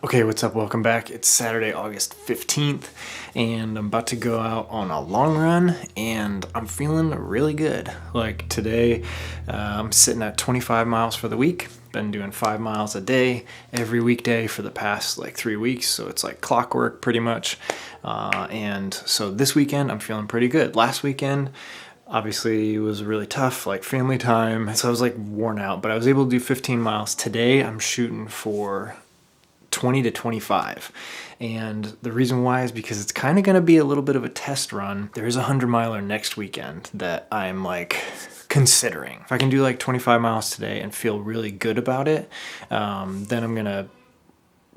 Okay, what's up? Welcome back. It's Saturday, August 15th, and I'm about to go out on a long run, and I'm feeling really good. Like today, I'm sitting at 25 miles for the week. Been doing 5 miles a day every weekday for the past like 3 weeks, so it's like clockwork pretty much. And so this weekend, I'm feeling pretty good. Last weekend, obviously it was really tough, like family time, so I was like worn out, but I was able to do 15 miles. Today, I'm shooting for 20 to 25. And the reason why is because it's kind of going to be a little bit of a test run. There is a 100-miler next weekend that I'm like considering. If I can do like 25 miles today and feel really good about it, then I'm going to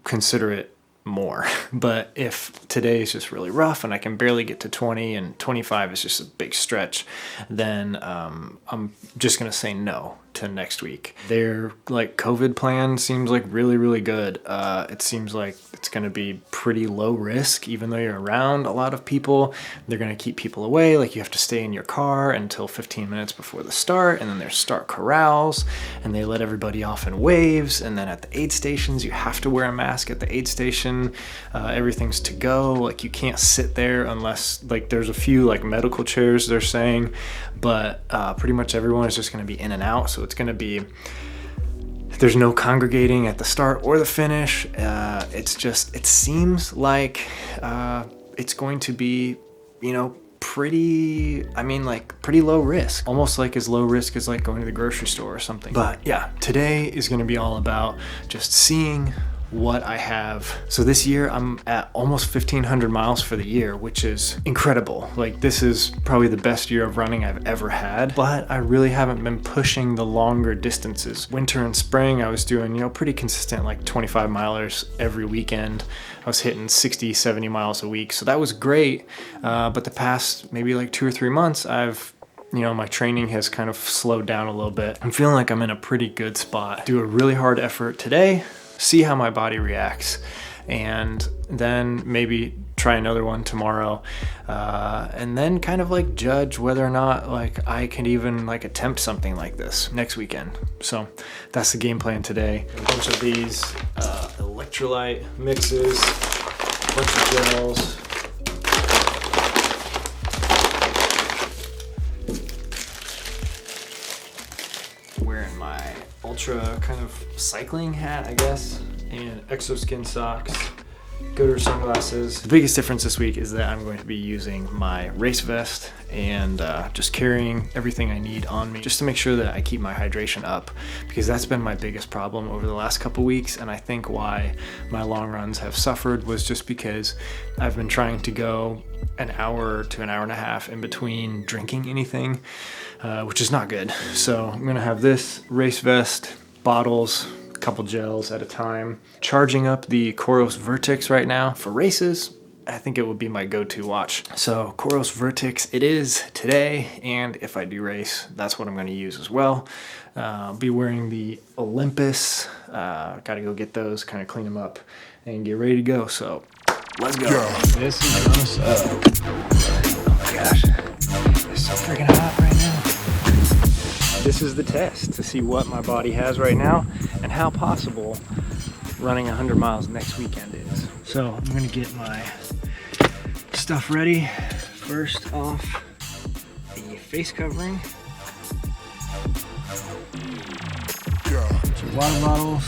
consider it more. But if today is just really rough and I can barely get to 20 and 25 is just a big stretch, then I'm just going to say no to next week. Their like COVID plan seems like really good. It seems like it's going to be pretty low risk, even though you're around a lot of people. They're going to keep people away. Like you have to stay in your car until 15 minutes before the start, and then there's start corrals, and they let everybody off in waves. And then at the aid stations, you have to wear a mask at the aid station. Everything's to go. Like you can't sit there unless like there's a few like medical chairs they're saying, but pretty much everyone is just going to be in and out. So it's going to be, there's no congregating at the start or the finish. It seems like it's going to be, pretty low risk, almost like as low risk as like going to the grocery store or something. But yeah, today is going to be all about just seeing what I have. So this year I'm at almost 1,500 miles for the year, which is incredible. Like this is probably the best year of running I've ever had, but I really haven't been pushing the longer distances. Winter and spring I was doing, pretty consistent, like 25 milers every weekend. I was hitting 60, 70 miles a week. So that was great. But the past maybe like 2 or 3 months, my training has kind of slowed down a little bit. I'm feeling like I'm in a pretty good spot. Do a really hard effort today, see how my body reacts, and then maybe try another one tomorrow, and then kind of like judge whether or not like I can even like attempt something like this next weekend. So that's the game plan today. A bunch of these electrolyte mixes, a bunch of gels, wearing my ultra kind of cycling hat, I guess, and exoskin socks, Goater sunglasses. The biggest difference this week is that I'm going to be using my race vest and just carrying everything I need on me just to make sure that I keep my hydration up, because that's been my biggest problem over the last couple weeks. And I think why my long runs have suffered was just because I've been trying to go an hour to an hour and a half in between drinking anything, which is not good. So I'm gonna have this race vest, bottles, a couple gels at a time. Charging up the COROS Vertix right now for races. I think it would be my go-to watch. So COROS Vertix it is today, and if I do race, that's what I'm going to use as well. I'll be wearing the Olympus. Got to go get those, kind of clean them up, and get ready to go. So let's go. This is gonna suck. Oh my gosh, it's so freaking hot right now. This is the test to see what my body has right now and how possible running 100 miles next weekend is. So I'm gonna get my stuff ready. First off, the face covering, some water bottles.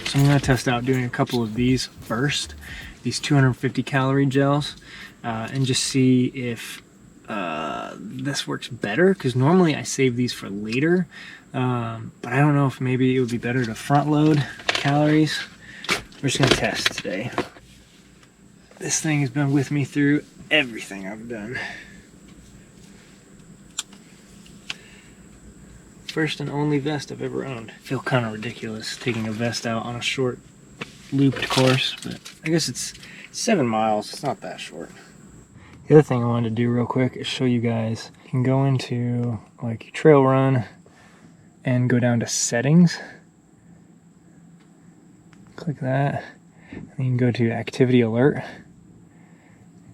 So I'm gonna test out doing a couple of these first, these 250 calorie gels, and just see if this works better, because normally I save these for later, but I don't know if maybe it would be better to front load calories. We're just gonna test today. This thing has been with me through everything I've done. First and only vest I've ever owned. I feel kind of ridiculous taking a vest out on a short looped course, but I guess it's 7 miles, it's not that short. The other thing I wanted to do real quick is show you guys, you can go into like trail run and go down to settings. Click that, and you can go to activity alert,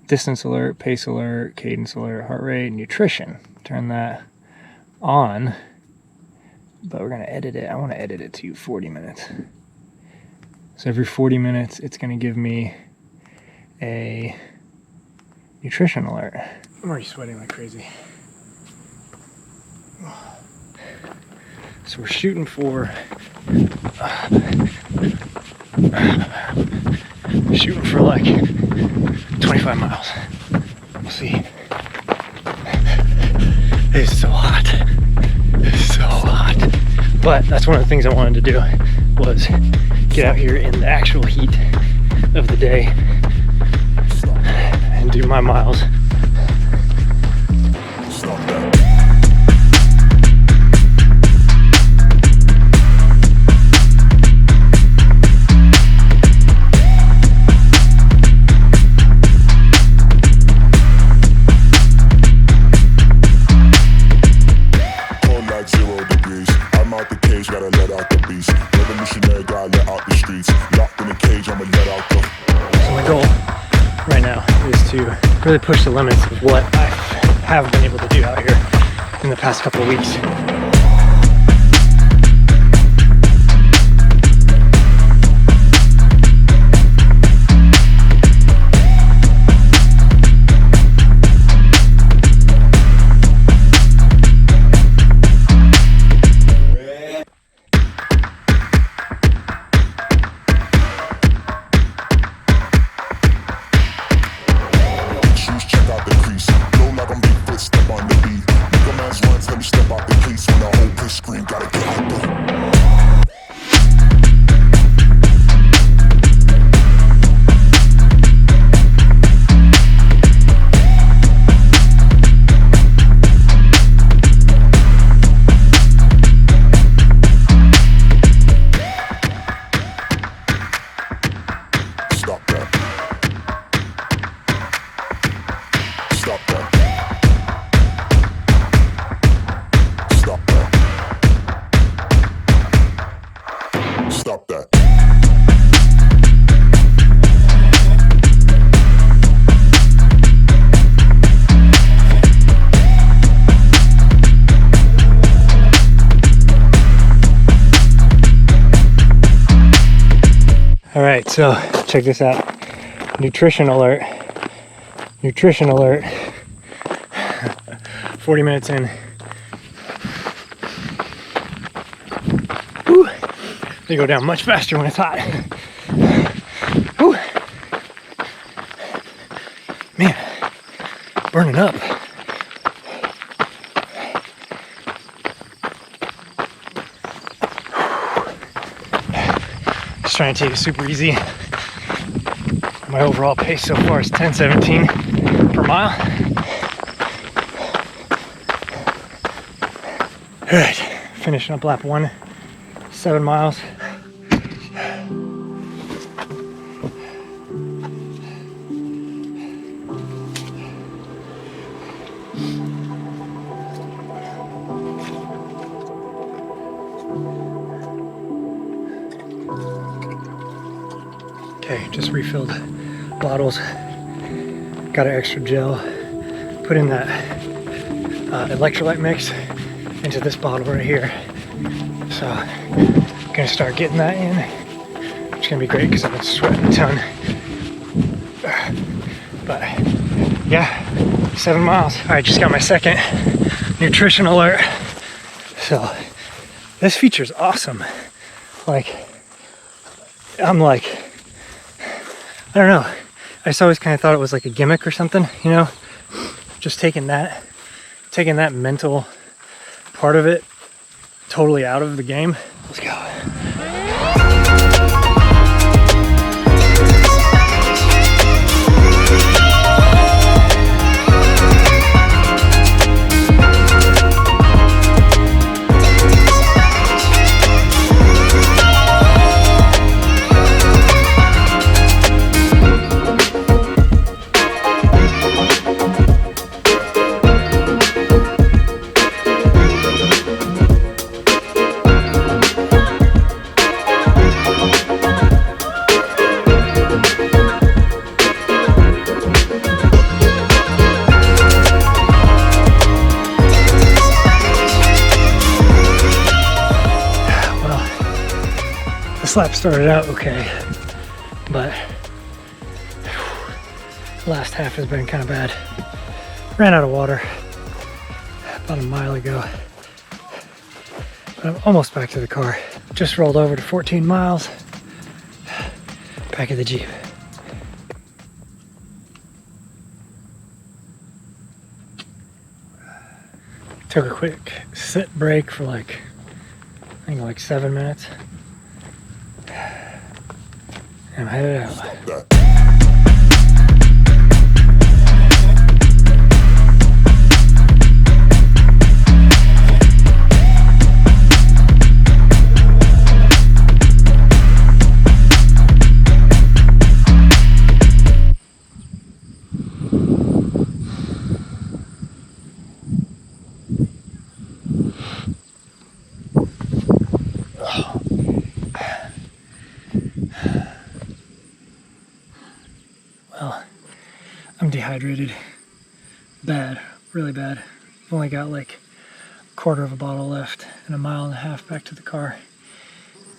distance alert, pace alert, cadence alert, heart rate, nutrition. Turn that on, but we're gonna edit it. I wanna edit it to 40 minutes. So every 40 minutes, it's going to give me a nutrition alert. I'm already sweating like crazy. So we're shooting for like 25 miles. We'll see. It's so hot. It's so hot. But that's one of the things I wanted to do, was get out here in the actual heat of the day and do my miles. Really push the limits of what I have been able to do out here in the past couple of weeks. All right, so check this out. Nutrition alert. Nutrition alert. 40 minutes in. Whew. They go down much faster when it's hot. Whew. Man, burning up. Just trying to take it super easy. My overall pace so far is 10:17 per mile. All right, finishing up lap 1, 7 miles. Okay, just refilled bottles. Got an extra gel. Put in that electrolyte mix into this bottle right here. So I'm gonna start getting that in. It's gonna be great because I've been sweating a ton. But yeah, 7 miles. All right, just got my second nutrition alert. So this feature's awesome. Like, I'm like, I don't know. I just always kind of thought it was like a gimmick or something, you know? Just taking that mental part of it totally out of the game. Let's go. Last lap started out okay, but last half has been kind of bad. Ran out of water about a mile ago, but I'm almost back to the car. Just rolled over to 14 miles, back at the Jeep. Took a quick sit break for I think like 7 minutes. And I'm headed out. Well, I'm dehydrated. Bad, really bad. I've only got like a quarter of a bottle left and a mile and a half back to the car.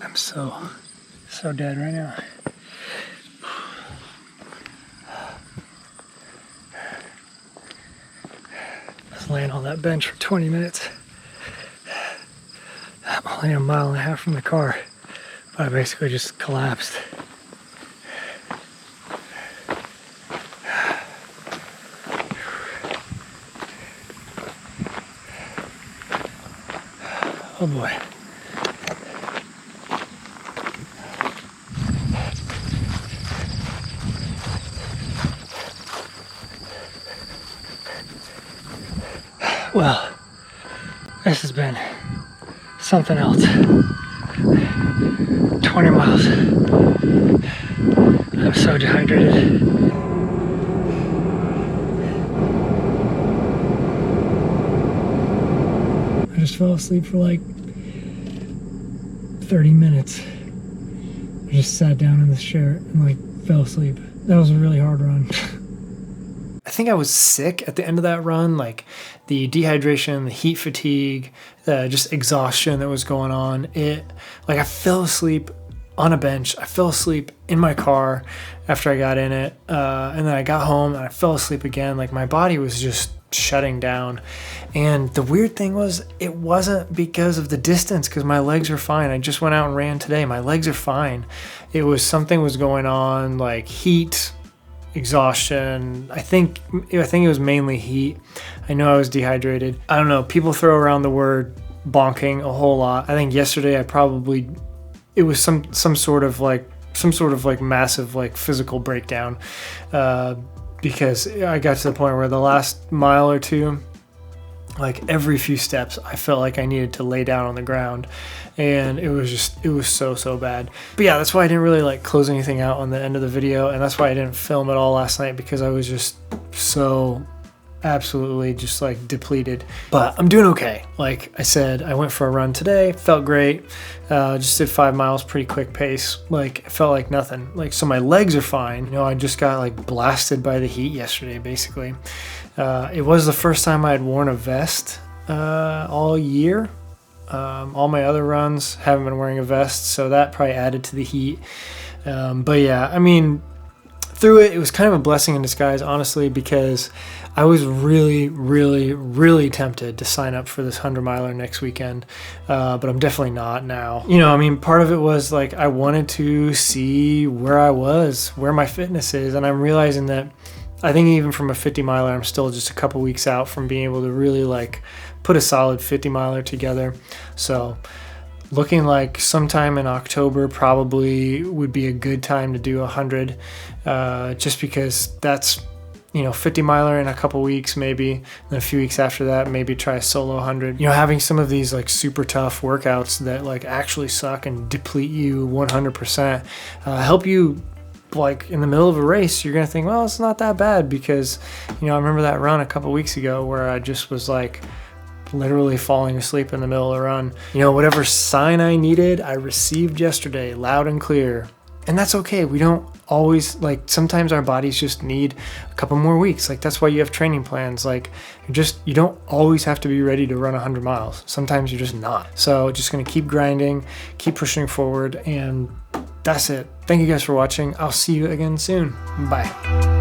I'm so dead right now. I was laying on that bench for 20 minutes. I'm only a mile and a half from the car, but I basically just collapsed. Oh boy. Well, this has been something else. 20 miles. I'm so dehydrated. I just fell asleep for like 30 minutes. I just sat down in this chair and fell asleep. That was a really hard run. I think I was sick at the end of that run, like the dehydration, the heat fatigue, just exhaustion that was going on. I fell asleep on a bench. I fell asleep in my car after I got in it. And then I got home and I fell asleep again. Like my body was just shutting down. And the weird thing was, it wasn't because of the distance, because my legs are fine. I just went out and ran today. My legs are fine. It was something was going on, like heat, exhaustion. I think it was mainly heat. I know I was dehydrated. I don't know. People throw around the word bonking a whole lot. I think yesterday it was some sort of massive physical breakdown, because I got to the point where the last mile or two, like every few steps, I felt like I needed to lay down on the ground, and it was so bad. But yeah, that's why I didn't really close anything out on the end of the video, and that's why I didn't film at all last night, because I was just so absolutely just depleted. But I'm doing okay. Like I said, I went for a run today, felt great. Just did 5 miles, pretty quick pace. It felt like nothing. So my legs are fine. I just got blasted by the heat yesterday, basically. It was the first time I had worn a vest all year. All my other runs haven't been wearing a vest, so that probably added to the heat. But yeah, I mean, through it was kind of a blessing in disguise, honestly, because I was really tempted to sign up for this 100-miler next weekend, but I'm definitely not now. I mean, part of it was I wanted to see where I was, where my fitness is, and I'm realizing that I think even from a 50-miler, I'm still just a couple weeks out from being able to really put a solid 50-miler together. So looking like sometime in October probably would be a good time to do 100, just because that's 50-miler in a couple weeks maybe, and then a few weeks after that maybe try a solo 100. Having some of these super tough workouts that actually suck and deplete you 100% help you. In the middle of a race, you're gonna think, well, it's not that bad, because I remember that run a couple weeks ago where I just was literally falling asleep in the middle of the run. Whatever sign I needed, I received yesterday loud and clear. And that's okay. We don't always, like, sometimes our bodies just need a couple more weeks. Like, that's why you have training plans. Like, you don't always have to be ready to run 100 miles. Sometimes you're just not. So just gonna keep grinding, keep pushing forward, and that's it. Thank you guys for watching. I'll see you again soon. Bye.